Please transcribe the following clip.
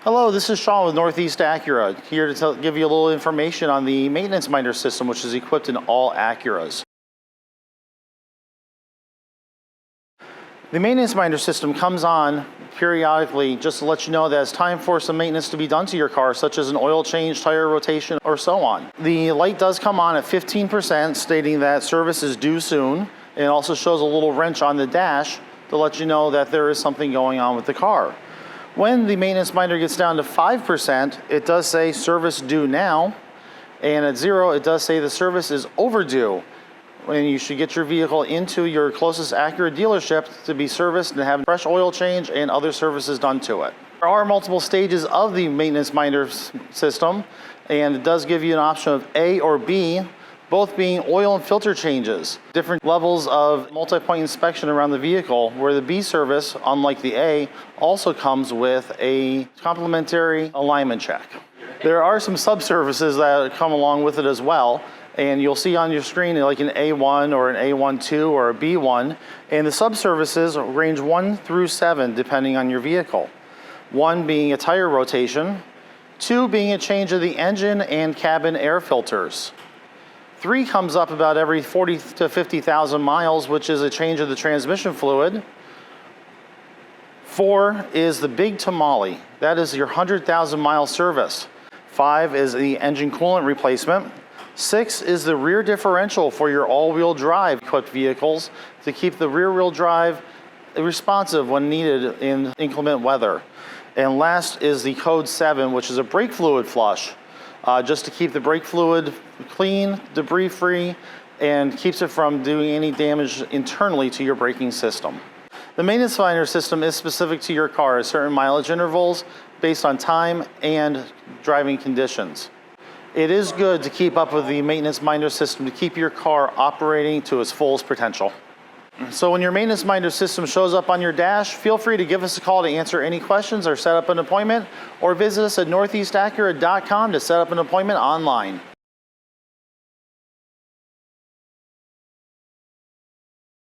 Hello, this is Sean with Northeast Acura, here to give you a little information on the maintenance minder system, which is equipped in all Acuras. The maintenance minder system comes on periodically just to let you know that it's time for some maintenance to be done to your car, such as an oil change, tire rotation, or so on. The light does come on at 15%, stating that service is due soon. It also shows a little wrench on the dash to let you know that there is something going on with the car. When the maintenance minder gets down to 5%, it does say service due now, and at 0, it does say the service is overdue. When you should get your vehicle into your closest Acura dealership to be serviced and have fresh oil change and other services done to it. There are multiple stages of the maintenance minder system, and it does give you an option of A or B, both being oil and filter changes. Different levels of multi-point inspection around the vehicle, where the B service, unlike the A, also comes with a complimentary alignment check. There are some sub-services that come along with it as well, and you'll see on your screen like an A1 or an A12 or a B1, and the sub-services range 1 through 7 depending on your vehicle. 1 being a tire rotation, 2 being a change of the engine and cabin air filters. 3 comes up about every 40 to 50,000 miles, which is a change of the transmission fluid. 4 is the big tamale. That is your 100,000 mile service. 5 is the engine coolant replacement. 6 is the rear differential for your all-wheel drive equipped vehicles to keep the rear-wheel drive responsive when needed in inclement weather. And last is the code 7, which is a brake fluid flush, just to keep the brake fluid clean, debris-free, and keeps it from doing any damage internally to your braking system. The maintenance minder system is specific to your car at certain mileage intervals based on time and driving conditions. It is good to keep up with the maintenance minder system to keep your car operating to its fullest potential. So when your maintenance minder system shows up on your dash, feel free to give us a call to answer any questions or set up an appointment, or visit us at northeastacura.com to set up an appointment online.